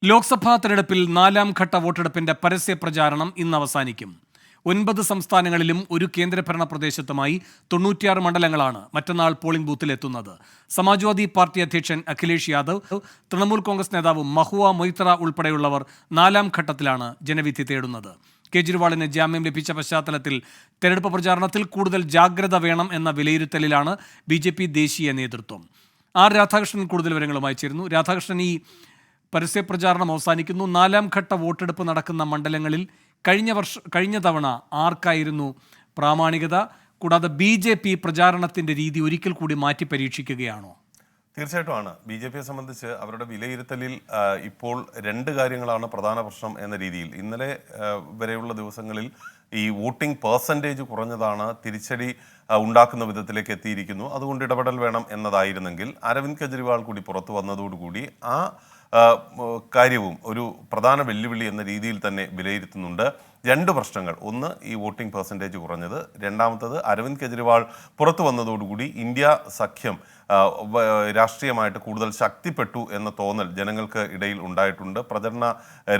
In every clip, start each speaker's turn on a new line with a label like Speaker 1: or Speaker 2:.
Speaker 1: ലോക്സഭാ തെരഞ്ഞെടുപ്പിൽ 4ാം ഘട്ട വോട്ടെടുപ്പിന്റെ പരസ്യ പ്രചാരണം ഇന്ന് അവസാനിക്കും. 9 സംസ്ഥാനങ്ങളിലും ഒരു കേന്ദ്രഭരണ പ്രദേശത്തുമായി 96 മണ്ഡലങ്ങളാണ് മറ്റന്നാൾ പോളിംഗ് ബൂത്തിലെത്തുന്നത്. സമാജ്വാദി പാർട്ടി അധ്യക്ഷൻ അഖിലേഷ് യാദവ്, തൃണമൂൽ കോൺഗ്രസ് നേതാവ് മഹുവ മൊയ്ത്ര ഉൾപ്പെടെയുള്ളവർ 4ാം ഘട്ടത്തിലാണ് ജനവിധി തേടുന്നത്. കേജ്രിവാളിന് ജാമ്യം ലഭിച്ച പശ്ചാത്തലത്തിൽ തെരഞ്ഞെടുപ്പ് പ്രചാരണത്തിൽ കൂടുതൽ ജാഗ്രത വേണം എന്ന വിലയിരുത്തലിലാണ് BJP ദേശീയ നേതൃത്വം. രാധാകൃഷ്ണൻ കൂടുതൽ വിവരങ്ങളുമായി ചേരുന്നു. രാധാകൃഷ്ണൻ, ഈ പരസ്യപ്രചാരണം അവസാനിക്കുന്നു. 4ാം ഘട്ട വോട്ടെടുപ്പ് നടക്കുന്ന മണ്ഡലങ്ങളിൽ കഴിഞ്ഞ തവണ ആർക്കായിരുന്നു പ്രാമാണികത? കൂടാതെ BJP പ്രചാരണത്തിന്റെ രീതി ഒരിക്കൽ കൂടി മാറ്റി പരീക്ഷിക്കുകയാണോ?
Speaker 2: തീർച്ചയായിട്ടുമാണ്. BJPയെ സംബന്ധിച്ച് അവരുടെ വിലയിരുത്തലിൽ ഇപ്പോൾ 2 കാര്യങ്ങളാണ് പ്രധാന പ്രശ്നം എന്ന രീതിയിൽ. ഇന്നലെ വരെയുള്ള ദിവസങ്ങളിൽ ഈ വോട്ടിംഗ് പെർസെൻറ്റേജ് കുറഞ്ഞതാണ് തിരിച്ചടി ഉണ്ടാക്കുന്ന വിധത്തിലേക്ക് എത്തിയിരിക്കുന്നു. അതുകൊണ്ട് ഇടപെടൽ വേണം എന്നതായിരുന്നെങ്കിൽ അരവിന്ദ് കെജ്രിവാൾ കൂടി പുറത്തു വന്നതോടുകൂടി ആ കാര്യവും ഒരു പ്രധാന വെല്ലുവിളി എന്ന രീതിയിൽ തന്നെ വിലയിരുത്തുന്നുണ്ട്. 2 പ്രശ്നങ്ങൾ: ഒന്ന്, ഈ വോട്ടിംഗ് പെർസെൻറ്റേജ് കുറഞ്ഞത്; രണ്ടാമത്തത്, അരവിന്ദ് കെജ്രിവാൾ പുറത്തു വന്നതോടുകൂടി ഇന്ത്യ സഖ്യം രാഷ്ട്രീയമായിട്ട് കൂടുതൽ ശക്തിപ്പെട്ടു എന്ന തോന്നൽ ജനങ്ങൾക്ക് ഇടയിൽ ഉണ്ടായിട്ടുണ്ട്. പ്രചരണ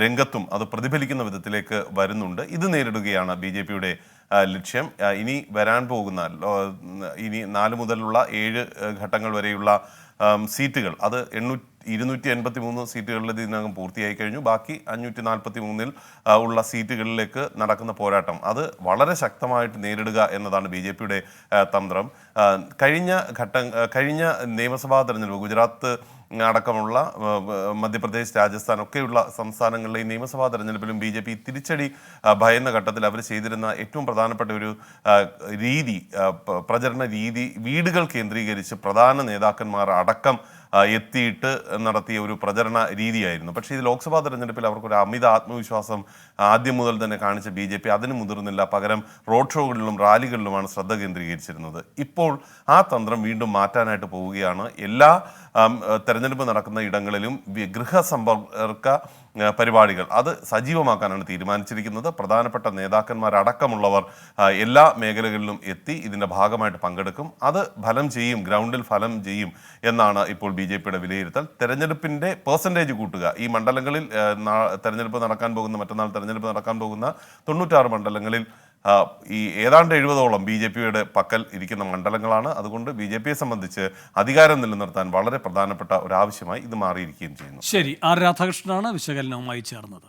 Speaker 2: രംഗത്തും അത് പ്രതിഫലിക്കുന്ന വിധത്തിലേക്ക് വരുന്നുണ്ട്. ഇത് നേരിടുകയാണ് BJPയുടെ ലക്ഷ്യം. ഇനി വരാൻ പോകുന്ന 4 മുതലുള്ള 7 ഘട്ടങ്ങൾ വരെയുള്ള സീറ്റുകൾ, അത് 283 സീറ്റുകളിൽ ഇതിനകം പൂർത്തിയായി കഴിഞ്ഞു. ബാക്കി 543 ഉള്ള സീറ്റുകളിലേക്ക് നടക്കുന്ന പോരാട്ടം അത് വളരെ ശക്തമായിട്ട് നേരിടുക എന്നതാണ് BJPയുടെ തന്ത്രം. കഴിഞ്ഞ നിയമസഭാ തെരഞ്ഞെടുപ്പ്, ഗുജറാത്ത് അടക്കമുള്ള മധ്യപ്രദേശ്, രാജസ്ഥാൻ ഒക്കെയുള്ള സംസ്ഥാനങ്ങളിലെ ഈ നിയമസഭാ തെരഞ്ഞെടുപ്പിലും BJP തിരിച്ചടി ഭയന്ന ഘട്ടത്തിൽ അവർ ചെയ്തിരുന്ന ഏറ്റവും പ്രധാനപ്പെട്ട ഒരു പ്രചരണ രീതി വീടുകൾ കേന്ദ്രീകരിച്ച് പ്രധാന നേതാക്കന്മാർ അടക്കം എത്തിയിട്ട് നടത്തിയ ഒരു പ്രചരണ രീതിയായിരുന്നു. പക്ഷേ ഇത് ലോക്സഭാ തെരഞ്ഞെടുപ്പിൽ അവർക്കൊരു അമിത ആത്മവിശ്വാസം ആദ്യം മുതൽ തന്നെ കാണിച്ച BJP അതിന് മുതിർന്നില്ല. പകരം റോഡ് ഷോകളിലും റാലികളിലുമാണ് ശ്രദ്ധ കേന്ദ്രീകരിച്ചിരുന്നത്. ഇപ്പോൾ ആ തന്ത്രം വീണ്ടും മാറ്റാനായിട്ട് പോവുകയാണ്. എല്ലാ തെരഞ്ഞെടുപ്പ് നടക്കുന്ന ഇടങ്ങളിലും ഗൃഹസമ്പർക്ക പരിപാടികൾ അത് സജീവമാക്കാനാണ് തീരുമാനിച്ചിരിക്കുന്നത്. പ്രധാനപ്പെട്ട നേതാക്കന്മാരടക്കമുള്ളവർ എല്ലാ മേഖലകളിലും എത്തി ഇതിൻ്റെ ഭാഗമായിട്ട് പങ്കെടുക്കും. അത് ഫലം ചെയ്യും, ഗ്രൗണ്ടിൽ ഫലം ചെയ്യും എന്നാണ് ഇപ്പോൾ BJPയുടെ വിലയിരുത്തൽ. തെരഞ്ഞെടുപ്പിൻ്റെ പെർസെൻറ്റേജ് കൂട്ടുക. ഈ മണ്ഡലങ്ങളിൽ മറ്റന്നാൾ തെരഞ്ഞെടുപ്പ് നടക്കാൻ പോകുന്ന 96 മണ്ഡലങ്ങളിൽ ഈ ഏതാണ്ട് 70ഓളം BJPയുടെ പക്കൽ ഇരിക്കുന്ന മണ്ഡലങ്ങളാണ്. അതുകൊണ്ട് BJPയെ സംബന്ധിച്ച് അധികാരം നിലനിർത്താൻ വളരെ പ്രധാനപ്പെട്ട ഒരു ആവശ്യമായി ഇത് മാറിയിരിക്കുകയും ചെയ്യുന്നു.
Speaker 1: ശരി, രാധാകൃഷ്ണനാണ് വിശകലനവുമായി ചേർന്നത്.